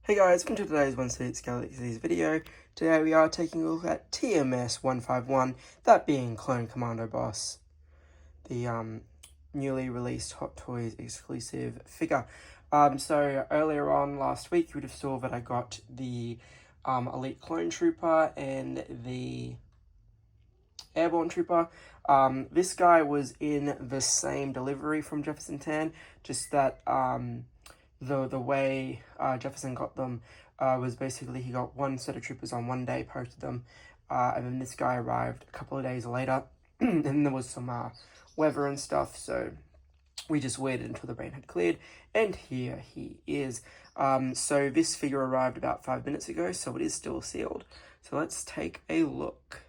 Hey guys, welcome to today's 1/6 Galaxies video. Today we are taking a look at TMS 151, that being Clone Commando Boss, the newly released Hot Toys exclusive figure. So earlier on last week, you would have saw that I got the Elite Clone Trooper and the Airborne Trooper. This guy was in the same delivery from Jefferson Tan, just that the way Jefferson got them was basically he got one set of troopers on one day, posted them, and then this guy arrived a couple of days later, and there was some weather and stuff, so we just waited until the rain had cleared, and here he is. So this figure arrived about 5 minutes ago, so it is still sealed. So let's take a look.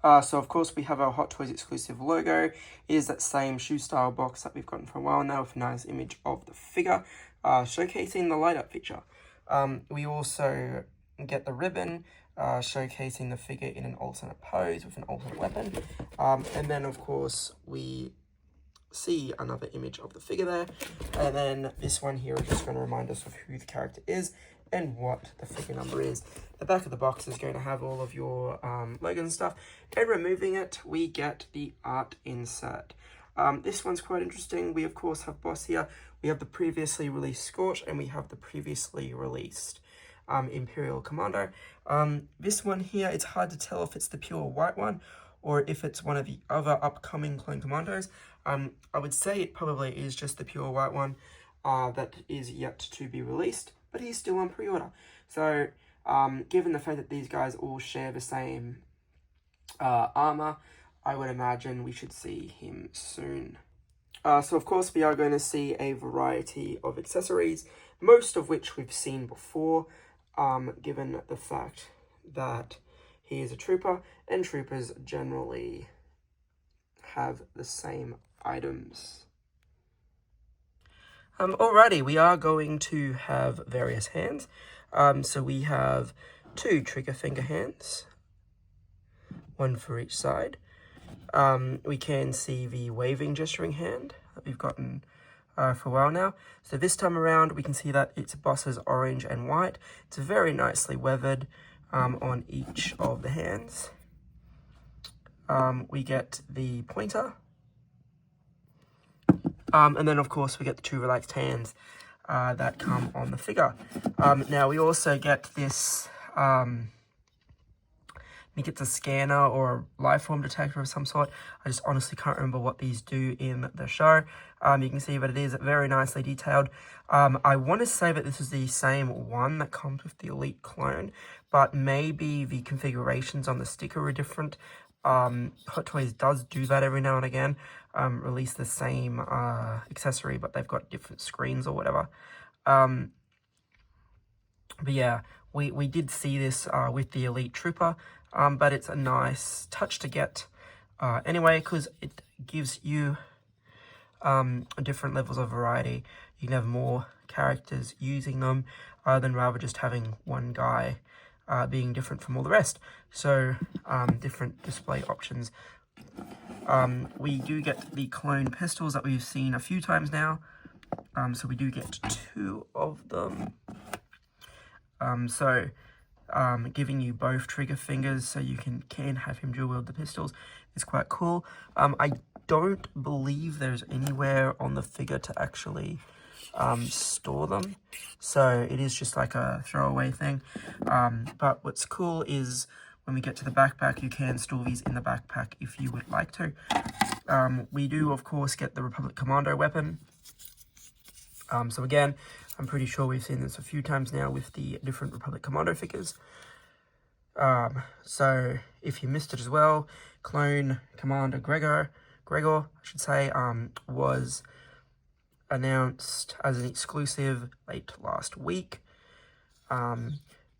So of course we have our Hot Toys exclusive logo. It is that same shoe style box that we've gotten for a while now with a nice image of the figure, showcasing the light up feature. We also get the ribbon, showcasing the figure in an alternate pose with an alternate weapon. And then of course we see another image of the figure there. And then this one here is just going to remind us of who the character is and what the figure number is. The back of the box is going to have all of your logo and stuff. And removing it, we get the art insert. This one's quite interesting. We of course have Boss here. We have the previously released Scorch, and we have the previously released Imperial Commando. This one here, it's hard to tell if it's the pure white one or if it's one of the other upcoming Clone Commandos. I would say it probably is just the pure white one that is yet to be released, but he's still on pre-order. So given the fact that these guys all share the same armor, I would imagine we should see him soon. So of course we are going to see a variety of accessories, most of which we've seen before, given the fact that he is a trooper, and troopers generally have the same items. Alrighty, we are going to have various hands. So we have 2 trigger finger hands, one for each side. We can see the waving gesturing hand that we've gotten for a while now. So this time around, we can see that it's Boss's orange and white. It's very nicely weathered on each of the hands. We get the pointer. And then, of course, we get the 2 relaxed hands that come on the figure. Now, we also get this... I think it's a scanner or a life form detector of some sort. I just honestly can't remember what these do in the show. You can see that it is very nicely detailed. I want to say that this is the same one that comes with the Elite Clone, but maybe the configurations on the sticker are different. Hot Toys does do that every now and again, release the same accessory, but they've got different screens or whatever. But yeah, we did see this with the Elite Trooper, but it's a nice touch to get anyway, because it gives you different levels of variety. You can have more characters using them than rather just having one guy being different from all the rest. So different display options. We do get the clone pistols that we've seen a few times now. So we do get 2 of them. Giving you both trigger fingers so you can have him dual wield the pistols is quite cool. I don't believe there's anywhere on the figure to actually store them, so it is just like a throwaway thing. But what's cool is when we get to the backpack, you can store these in the backpack if you would like to. We do, of course, get the Republic Commando weapon. So again, I'm pretty sure we've seen this a few times now with the different Republic Commando figures. So if you missed it as well, Clone Commander Gregor, I should say, was announced as an exclusive late last week.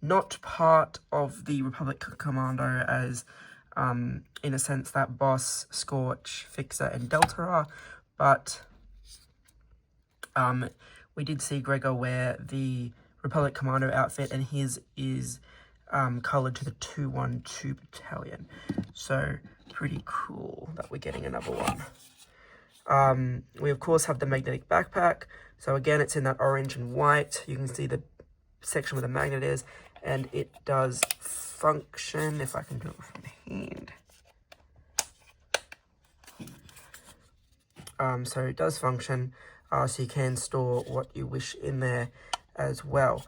Not part of the Republic Commando as, in a sense, that Boss, Scorch, Fixer, and Delta are, but we did see Gregor wear the Republic Commando outfit, and his is coloured to the 212 Battalion. So, pretty cool that we're getting another one. We, of course, have the magnetic backpack. So, again, it's in that orange and white. You can see the section where the magnet is, and it does function, if I can do it from hand. So it does function, so you can store what you wish in there as well.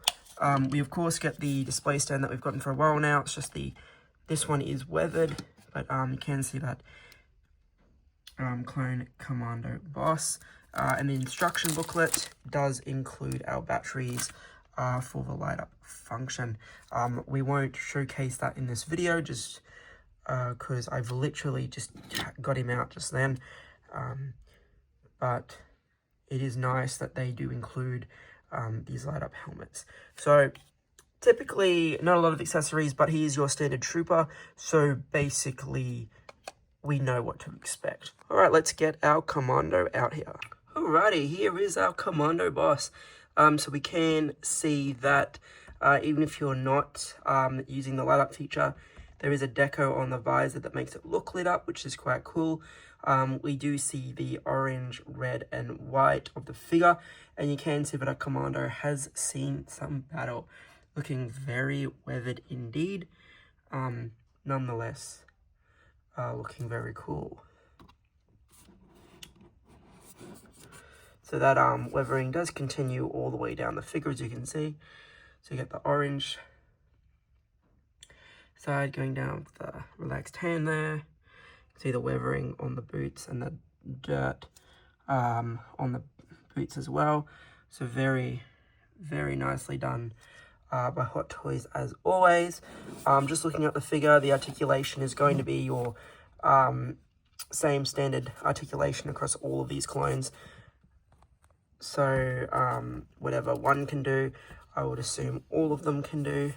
We of course get the display stand that we've gotten for a while now. It's just this one is weathered, but you can see that Clone Commando Boss. And the instruction booklet does include our batteries for the light up function. We won't showcase that in this video just because I've literally just got him out just then. But it is nice that they do include these light up helmets. So typically not a lot of accessories, but he is your standard trooper. So basically we know what to expect. All right, let's get our Commando out here. Alrighty, here is our Commando boss. So we can see that even if you're not using the light up feature, there is a deco on the visor that makes it look lit up, which is quite cool. We do see the orange, red, and white of the figure, and you can see that our Commando has seen some battle. Looking very weathered indeed. Nonetheless, looking very cool. So that weathering does continue all the way down the figure, as you can see. So you get the orange side going down with the relaxed hand there. See the weathering on the boots and the dirt on the boots as well. So very, very nicely done by Hot Toys as always. Just looking at the figure, the articulation is going to be your same standard articulation across all of these clones. So whatever one can do, I would assume all of them can do.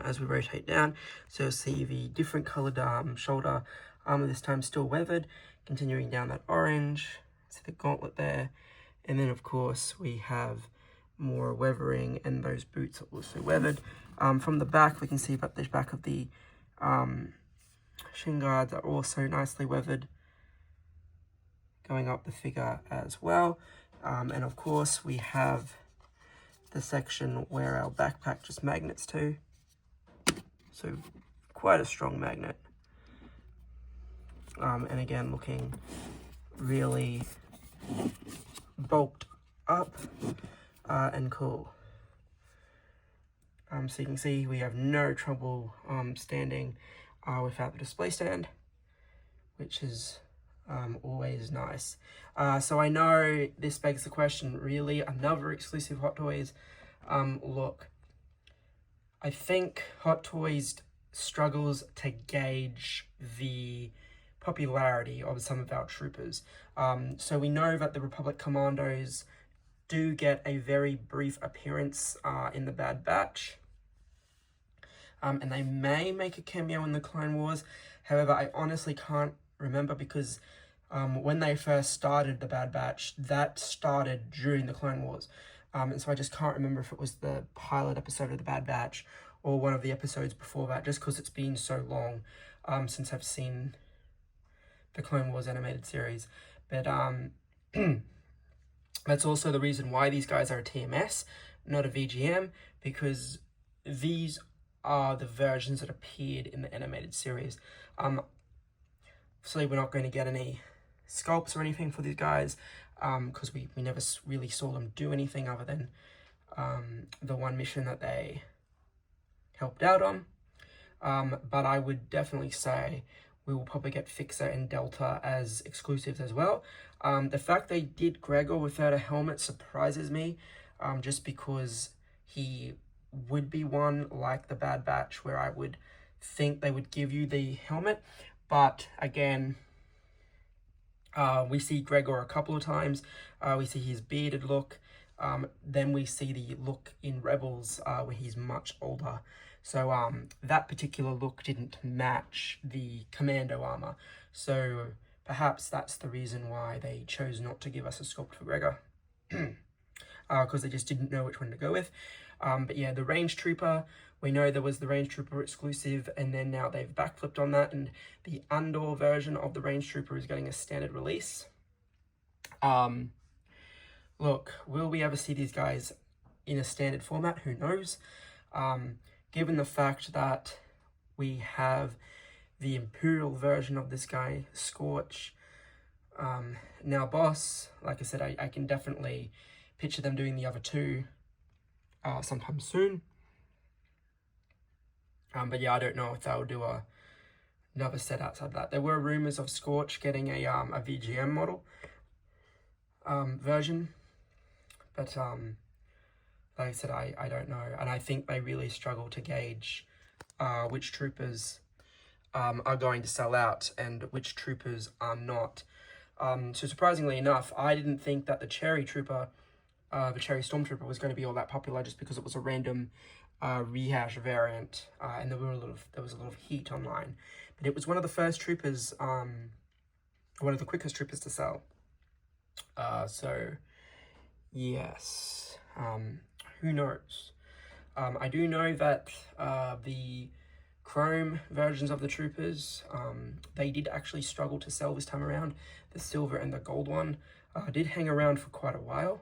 As we rotate down, so you'll see the different colored shoulder armor, this time still weathered, continuing down that orange. See the gauntlet there, and then of course we have more weathering, and those boots are also weathered. From the back, we can see that the back of the shin guards are also nicely weathered, going up the figure as well. And of course we have the section where our backpack just magnets to. So quite a strong magnet. And again, looking really bulked up and cool. So you can see we have no trouble standing without the display stand, which is always nice. So I know this begs the question, really, another exclusive Hot Toys look. I think Hot Toys struggles to gauge the popularity of some of our troopers. So we know that the Republic Commandos do get a very brief appearance in the Bad Batch. And they may make a cameo in the Clone Wars. However, I honestly can't remember because when they first started the Bad Batch, that started during the Clone Wars. And so I just can't remember if it was the pilot episode of the Bad Batch or one of the episodes before that, just because it's been so long since I've seen the Clone Wars animated series. But that's also the reason why these guys are a TMS, not a VGM, because these are the versions that appeared in the animated series. Obviously, we're not going to get any sculpts or anything for these guys, because we never really saw them do anything other than the one mission that they helped out on. But I would definitely say we will probably get Fixer and Delta as exclusives as well. The fact they did Gregor without a helmet surprises me, just because he would be one like the Bad Batch where I would think they would give you the helmet. But again, we see Gregor a couple of times. We see his bearded look. Then we see the look in Rebels where he's much older. So that particular look didn't match the Commando armor. So perhaps that's the reason why they chose not to give us a sculpt for Gregor. Because they just didn't know which one to go with. But yeah, the Range Trooper, we know there was the Range Trooper exclusive, and then now they've backflipped on that, and the Andor version of the Range Trooper is getting a standard release. look, will we ever see these guys in a standard format? Who knows? Given the fact that we have the Imperial version of this guy, Scorch, now Boss, like I said, I can definitely picture them doing the other two sometime soon. But yeah, I don't know if they'll do another set outside that. There were rumors of Scorch getting a VGM model version, but like I said, I don't know, and I think they really struggle to gauge which troopers are going to sell out and which troopers are not. So surprisingly enough, I didn't think that the Cherry Trooper, the Cherry Stormtrooper, was going to be all that popular just because it was a random rehash variant, and there was a lot of heat online. But it was one of the first troopers, one of the quickest troopers to sell. So yes, who knows? I do know that the Chrome versions of the troopers, they did actually struggle to sell this time around. The silver and the gold one did hang around for quite a while,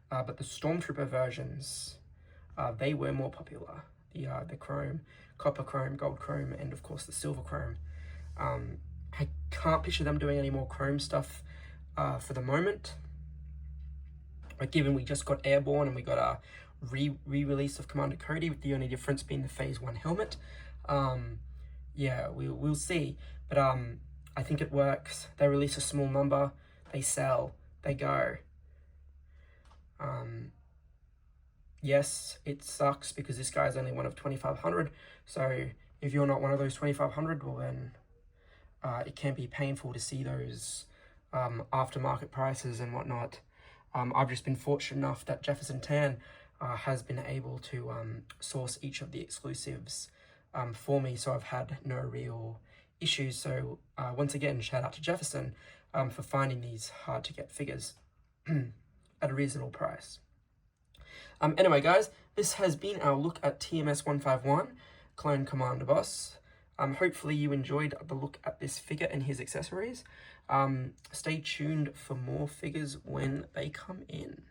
but the Stormtrooper versions, they were more popular. The Chrome, Copper Chrome, Gold Chrome, and of course the Silver Chrome. I can't picture them doing any more Chrome stuff for the moment. But given we just got Airborne and we got a re-release of Commander Cody, with the only difference being the Phase 1 helmet, yeah, we'll see. But I think it works. They release a small number, they sell, they go. Yes, it sucks because this guy is only one of 2,500. So if you're not one of those 2,500, well then it can be painful to see those aftermarket prices and whatnot. I've just been fortunate enough that Jefferson Tan has been able to source each of the exclusives for me, so I've had no real issues. So once again, shout out to Jefferson for finding these hard to get figures at a reasonable price. Anyway guys, this has been our look at TMS 151 Clone Commander Boss. Hopefully you enjoyed the look at this figure and his accessories. Stay tuned for more figures when they come in.